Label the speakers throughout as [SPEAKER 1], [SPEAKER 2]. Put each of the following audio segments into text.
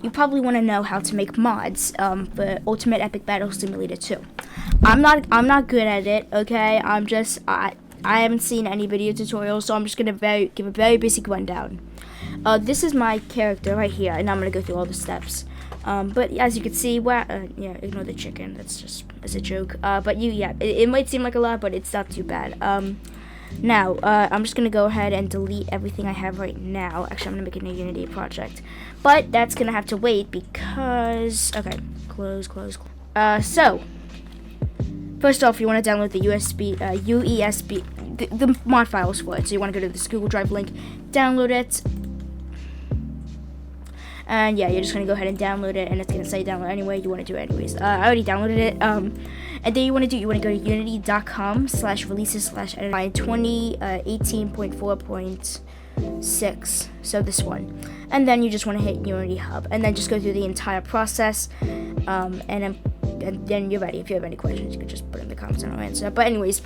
[SPEAKER 1] you probably want to know how to make mods for Ultimate Epic Battle Simulator 2. I'm not good at it. Okay, I haven't seen any video tutorials, so I'm just gonna give a very basic rundown. This is my character right here, and I'm gonna go through all the steps. But as you can see, yeah, ignore the chicken. It's a joke. But it might seem like a lot, but it's not too bad. Now, I'm just gonna go ahead and delete everything I have right now. Actually, I'm gonna make a new Unity project, but that's gonna have to wait because close. So first off, you want to download the UESB, the mod files for it. So you want to go to this Google Drive link, download it. And yeah, you're just going to go ahead and download it, and it's going to say download anyway. You want to do it anyways. I already downloaded it. And then you want to go to unity.com/releases/edit 2018.4.6. So this one. And then you just want to hit Unity Hub, and then just go through the entire process. And then you're ready. If you have any questions, you can just put in the comments and I'll answer. But anyways,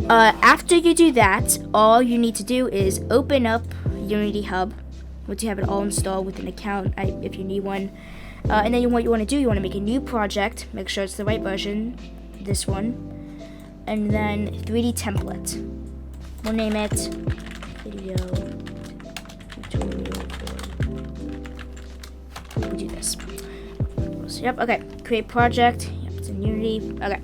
[SPEAKER 1] after you do that, all you need to do is open up Unity Hub. Once you have it all installed with an account, if you need one, and then what you want to do, you want to make a new project, make sure it's the right version, this one, and then 3D template. We'll name it video tutorial. We'll do this. Yep. Okay. Create project. Yep. It's in Unity. Okay.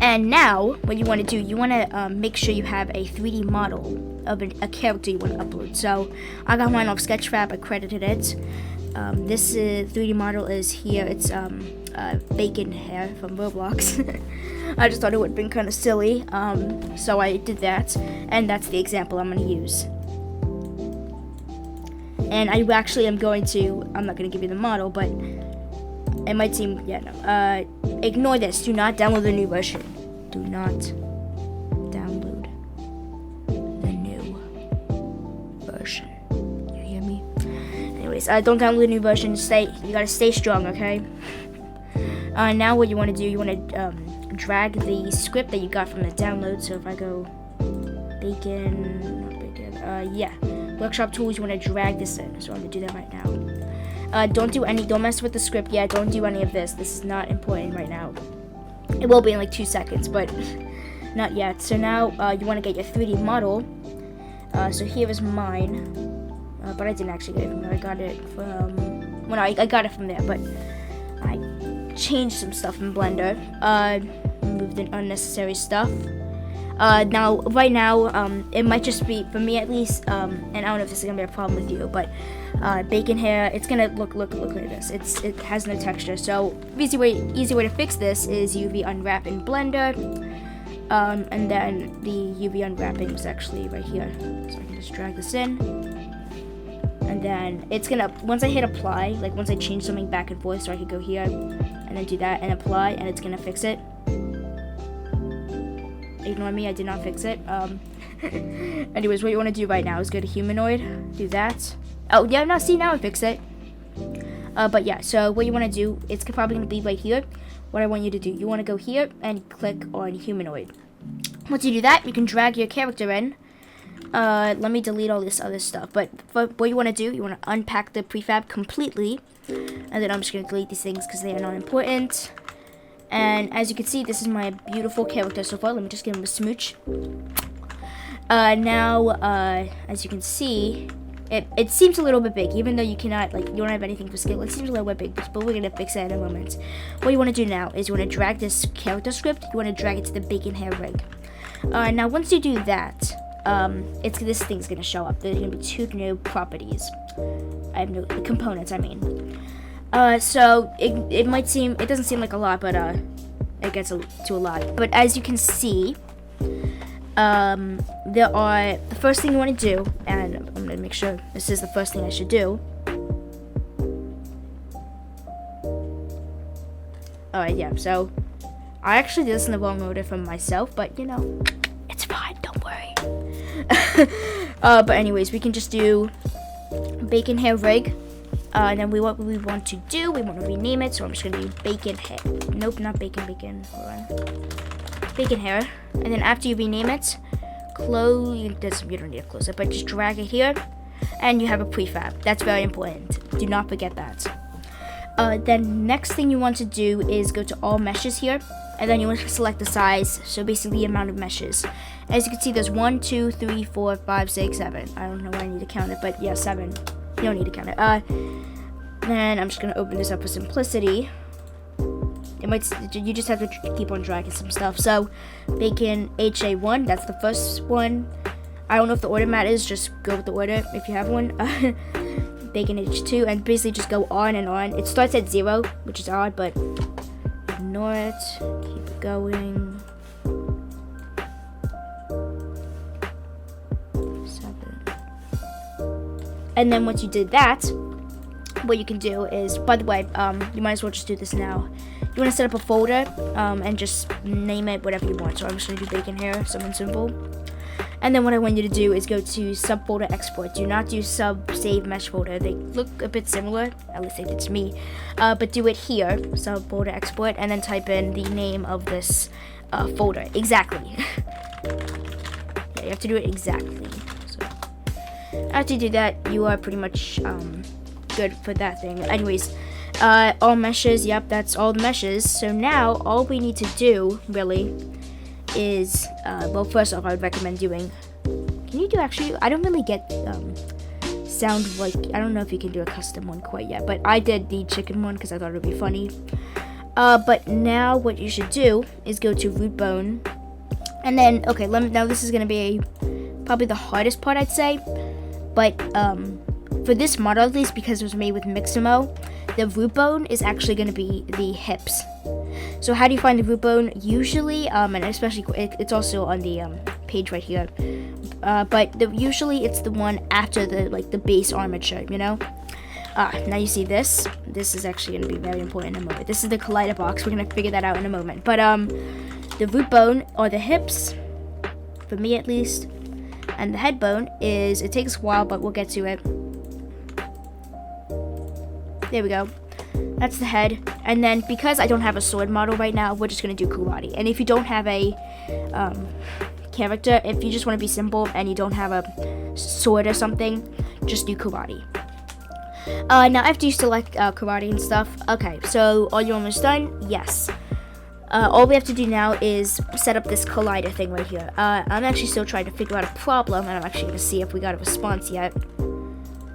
[SPEAKER 1] And now, what you want to do, you want to make sure you have a 3D model of a character you want to upload. So I got mine off Sketchfab. I credited it. This 3D model is here. It's bacon hair from Roblox. I just thought it would have been kind of silly, so I did that, and that's the example I'm going to use. And I actually am going to. I'm not going to give you the model, but it might seem, ignore this. Do not download the new version. Do not download the new version. You hear me? Anyways, don't download the new version. You gotta stay strong, okay? Now what you want to do, you want to drag the script that you got from the download. So if I go workshop tools, you want to drag this in. So I'm gonna do that right now. Don't mess with the script yet. Don't do any of this. This is not important right now. It will be in like 2 seconds, but not yet. So now you want to get your 3D model. So here is mine, but I didn't actually get it from there. I got it from I got it from there, but I changed some stuff in Blender. Removed the unnecessary stuff. Now, right now, it might just be, for me at least, and I don't know if this is gonna be a problem with you, but bacon hair, it's gonna look like this. It has no texture. So easy way to fix this is UV unwrap in Blender, and then the UV unwrapping is actually right here. So I can just drag this in, and then it's gonna, once I hit apply, like once I change something back and forth, so I could go here and then do that and apply, and it's gonna fix it. Ignore me, I did not fix it. Anyways, what you want to do right now is go to humanoid, do that. Oh yeah, now I fix it. But yeah, so what you want to do, it's probably going to be right here. What I want you to do, you want to go here and click on humanoid. Once you do that, you can drag your character in. Let me delete all this other stuff. But what you want to do, you want to unpack the prefab completely. And then I'm just going to delete these things because they are not important. And as you can see, this is my beautiful character so far. Let me just give him a smooch. Now, as you can see, it seems a little bit big, even though you cannot, you don't have anything for scale. It seems a little bit big, but we're going to fix that in a moment. What you want to do now is you want to drag this character script. You want to drag it to the bacon hair rig. Now, once you do that, this thing's going to show up. There's going to be 2 new properties. I have no components, I mean. So it doesn't seem like a lot, but it gets to a lot. But as you can see, the first thing you want to do, and I'm gonna make sure this is the first thing I should do. Alright, yeah, so I actually did this in the wrong order from myself, but it's fine, don't worry. But anyways, we can just do bacon hair rig. And then what we want to do, we want to rename it, so I'm just going to do bacon hair. Nope, not bacon, hold on. Bacon hair. And then after you rename it, you don't need to close it, but just drag it here. and you have a prefab. That's very important. Do not forget that. Then next thing you want to do is go to all meshes here, and then you want to select the size, so basically the amount of meshes. As you can see, there's 1, 2, 3, 4, 5, 6, 7. I don't know why I need to count it, but yeah, 7. You don't need to count it. Then I'm just gonna open this up for simplicity. You just have to keep on dragging some stuff. So bacon HA1, that's the first one. I don't know if the order matters, just go with the order if you have one. Bacon H2, and basically just go on and on. It starts at 0, which is odd, but ignore it. Keep it going. 7. And then once you did that, what you can do is, by the way, you might as well just do this now. You want to set up a folder and just name it whatever you want. So I'm just going to do bacon here, something simple. And then what I want you to do is go to subfolder export. Do not do sub save mesh folder. They look a bit similar, at least they did to me. But do it here, subfolder export, and then type in the name of this folder. Exactly. Yeah, you have to do it exactly. So after you do that, you are pretty much good for that thing. Anyways, all meshes, yep, that's all the meshes. So now all we need to do really is well, first off, I would recommend doing, can you do actually, I don't really get sound like, I don't know if you can do a custom one quite yet, but I did the chicken one because I thought it would be funny. But now what you should do is go to root bone, and then okay, now this is gonna be probably the hardest part, I'd say, but for this model, at least because it was made with Mixamo, the root bone is actually going to be the hips. So how do you find the root bone? Usually, and especially, it's also on the page right here, but usually it's the one after the base armature, you know? Now you see this. This is actually going to be very important in a moment. This is the collider box. We're going to figure that out in a moment. But the root bone, or the hips, for me at least, and the head bone is, it takes a while, but we'll get to it. There we go. That's the head. And then because I don't have a sword model right now, we're just going to do karate. And if you don't have a character, if you just want to be simple and you don't have a sword or something, just do karate. Now after you select karate and stuff, okay, so are you almost done? Yes. All we have to do now is set up this collider thing right here. I'm actually still trying to figure out a problem, and I'm actually going to see if we got a response yet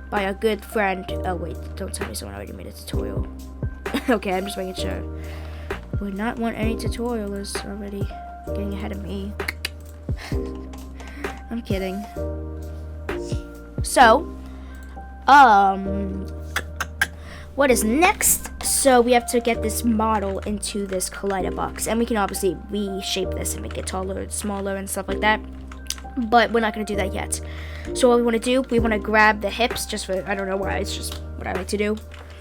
[SPEAKER 1] by a good friend. Oh wait, don't tell me someone already made a tutorial. Okay, I'm just making sure. Would not want any tutorials already getting ahead of me. I'm kidding. So, what is next? So we have to get this model into this collider box, and we can obviously reshape this and make it taller, smaller, and stuff like that. But we're not going to do that yet. So what we want to do, we want to grab the hips, just for, I don't know why, it's just what I like to do.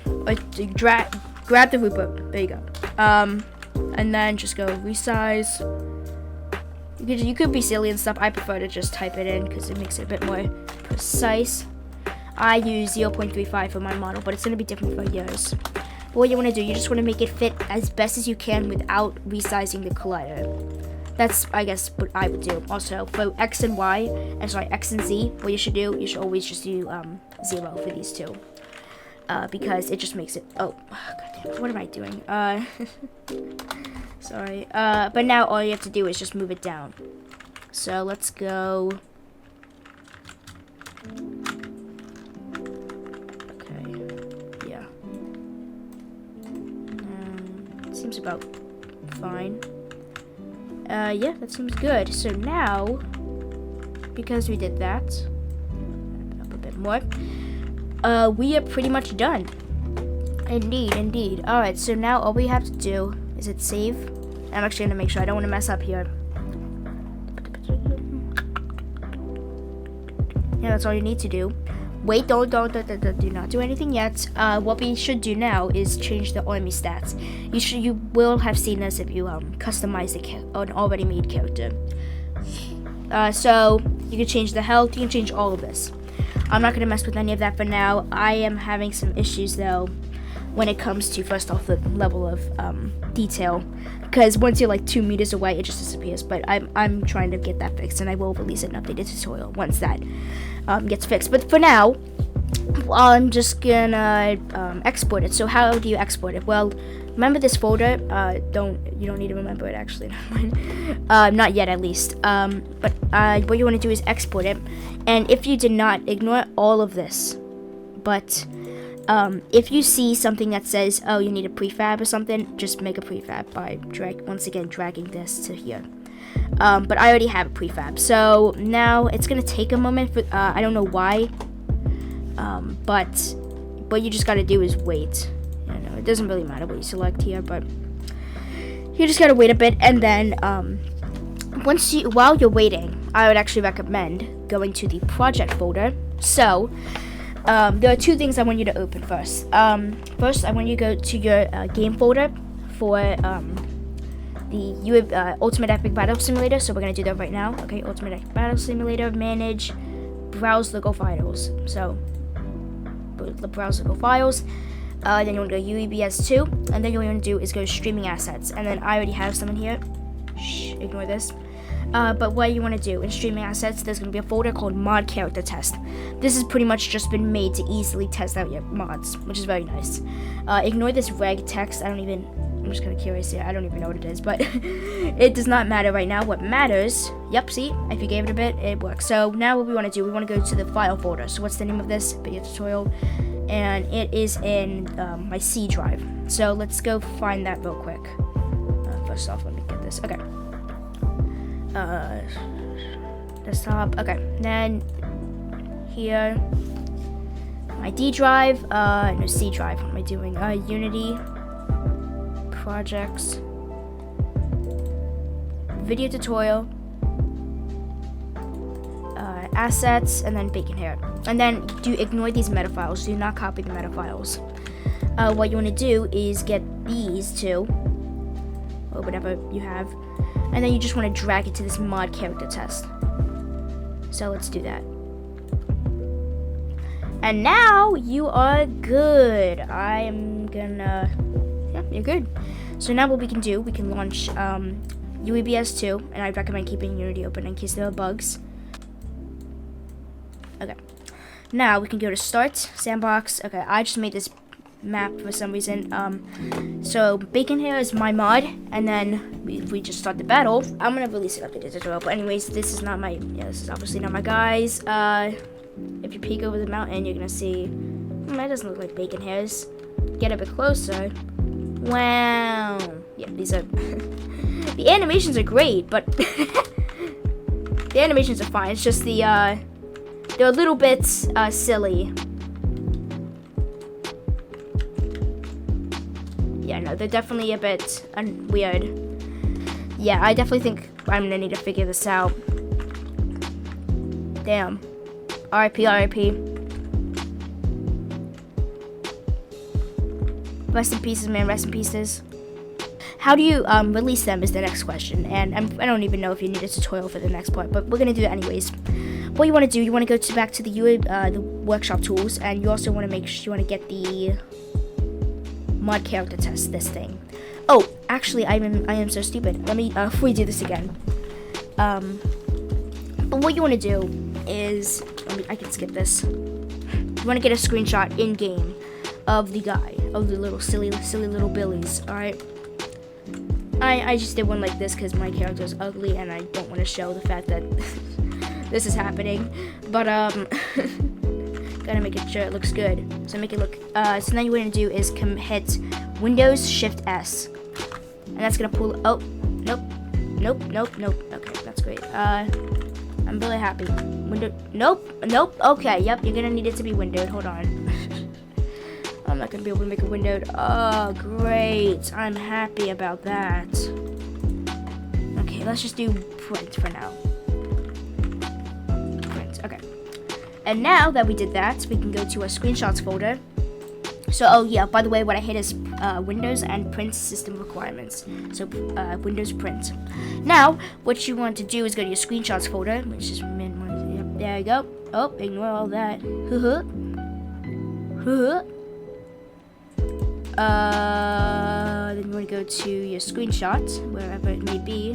[SPEAKER 1] Like, grab the root bone. There you go. And then just go resize. You could be silly and stuff. I prefer to just type it in because it makes it a bit more precise. I use 0.35 for my model, but it's going to be different for yours. But what you want to do, you just want to make it fit as best as you can without resizing the collider. That's, I guess, what I would do. Also, for X and Y, X and Z, what you should do, you should always just do 0 for these two. Because it just makes it, oh, goddamn, what am I doing? Sorry. But now all you have to do is just move it down. So let's go. Okay, yeah. Seems about fine. Yeah, that seems good. So now, because we did that, up a bit more, we are pretty much done. Indeed. Alright, so now all we have to do is hit save. I'm actually going to make sure I don't want to mess up here. Yeah, that's all you need to do. Wait, do not do anything yet. What we should do now is change the army stats. You will have seen this if you customize an already made character. So you can change the health. You can change all of this. I'm not gonna mess with any of that for now. I am having some issues though when it comes to, first off, the level of detail, because once you're like 2 meters away, it just disappears. But I'm trying to get that fixed, and I will release an updated tutorial once that gets fixed. But for now, I'm just gonna export it. So how do you export it? Well, remember this folder. You don't need to remember it actually. Not yet, at least. But what you want to do is export it. And if you did not, ignore all of this. But if you see something that says, oh, you need a prefab or something, just make a prefab by dragging this to here. But I already have a prefab, so now it's gonna take a moment for I don't know why, but what you just gotta do is wait. It doesn't really matter what you select here, but you just gotta wait a bit, and then while you're waiting, I would actually recommend going to the project folder. So there are two things I want you to open first. First, I want you to go to your game folder for the Ultimate Epic Battle Simulator. So we're gonna do that right now. Okay, Ultimate Epic Battle Simulator, manage, browse local files. So browse local files. Then you want to go UEBS2, and then what you want to do is go streaming assets. And then I already have some in here. Shh, ignore this. But what you want to do in streaming assets, there's going to be a folder called mod character test. This has pretty much just been made to easily test out your mods, which is very nice. Ignore this reg text. I'm just kind of curious here. I don't even know what it is, but it does not matter right now. What matters, yep, see, if you gave it a bit, it works. So now what we want to do, we want to go to the file folder. So what's the name of this video tutorial? And it is in my C drive. So let's go find that real quick. First off, let me get this. Okay. Desktop. Okay. Then here, my D drive. No, C drive. What am I doing? Unity. Projects. Video tutorial. Assets, and then bacon hair. And then do ignore these meta files. Do not copy the meta files. What you want to do is get these two, or whatever you have, and then you just want to drag it to this mod character test. So let's do that. And now you are good. Yeah, you're good. So now what we can do, we can launch UEBS2, and I'd recommend keeping Unity open in case there are bugs. Okay, now we can go to Start, Sandbox. Okay, I just made this map for some reason. So Bacon Hair is my mod, and then we just start the battle. I'm gonna release it after the tutorial, but anyways, this is obviously not my guys. If you peek over the mountain, you're gonna see, that doesn't look like Bacon Hairs. Get a bit closer. Wow. Yeah, these are, the animations are great, but the animations are fine. It's just they're a little bit silly. Yeah, no, they're definitely a bit weird. Yeah, I definitely think I'm gonna need to figure this out. Damn. RIP, RIP. Rest in pieces, man, rest in pieces. How do you release them is the next question. And I don't even know if you need a tutorial for the next part, but we're gonna do that anyways. What you want to do, you want to go back to the workshop tools, and you also want to make sure you want to get the mod character test, this thing. Oh, actually, I am so stupid. Let me redo this again. But what you want to do is, I can skip this. You want to get a screenshot in game of the guy, of the little silly little billies. All right. I just did one like this because my character is ugly, and I don't want to show the fact that this is happening, but gotta make it sure it looks good. So make it look. So now what you're gonna do is hit Windows Shift S, and that's gonna pull. Oh, nope. Okay, that's great. I'm really happy. Nope. Okay, yep. You're gonna need it to be windowed. Hold on. I'm not gonna be able to make it windowed. Oh, great. I'm happy about that. Okay, let's just do print for now. Okay, and now that we did that, we can go to a screenshots folder. So, oh yeah, by the way, what I hit is Windows and print system requirements. So, Windows print. Now, what you want to do is go to your screenshots folder, which is yep, there you go. Oh, ignore all that. Then you want to go to your screenshots, wherever it may be.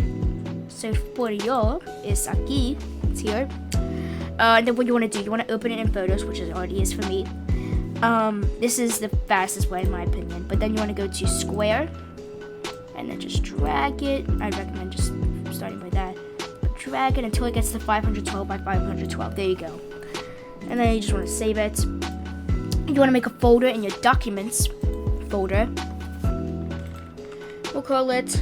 [SPEAKER 1] So for yo, it's aquí, it's here. then what you want to do, you want to open it in Photos, which it already is for me. This is the fastest way in my opinion. But then you want to go to Square, and then just drag it. I recommend just starting by that. Drag it until it gets to 512 by 512. There you go. And then you just want to save it. You want to make a folder in your Documents folder. We'll call it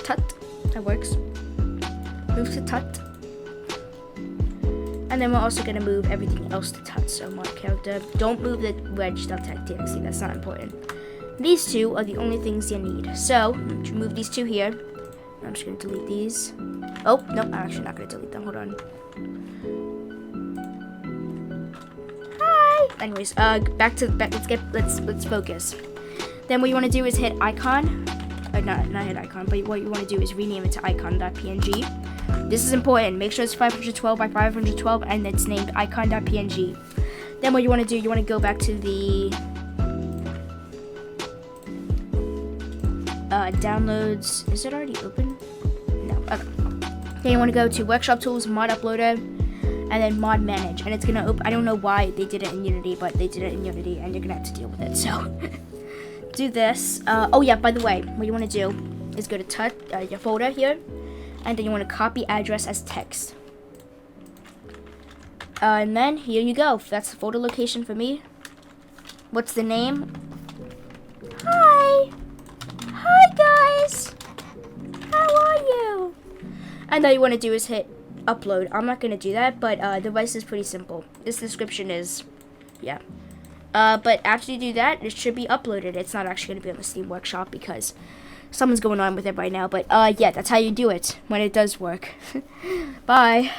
[SPEAKER 1] Tut. That works. Move to Tut. And then we're also going to move everything else to Tut. So mark character. Don't move the wedge.txt. That's not important. These two are the only things you need. So move these two here. I'm just going to delete these. Oh, no, I'm actually not going to delete them. Hold on. Hi. Anyways, let's focus. Then what you want to do is hit icon. Not hit icon, but what you want to do is rename it to icon.png. This is important. Make sure it's 512 by 512 and it's named icon.png. Then what you want to do, you want to go back to the downloads. Is it already open? No. Okay. Then you want to go to Workshop Tools, Mod Uploader, and then Mod Manage. And it's going to open. I don't know why they did it in Unity, but they did it in Unity, and you're going to have to deal with it. So do this. Oh yeah, by the way, what you want to do is go to your folder here, and then you want to copy address as text. And then here you go. That's the folder location for me. What's the name? Hi. Hi guys. How are you? And all you want to do is hit upload. I'm not going to do that, but the device is pretty simple. This description is, yeah. But after you do that, it should be uploaded. It's not actually going to be on the Steam Workshop because something's going on with it right now. But yeah, that's how you do it when it does work. Bye.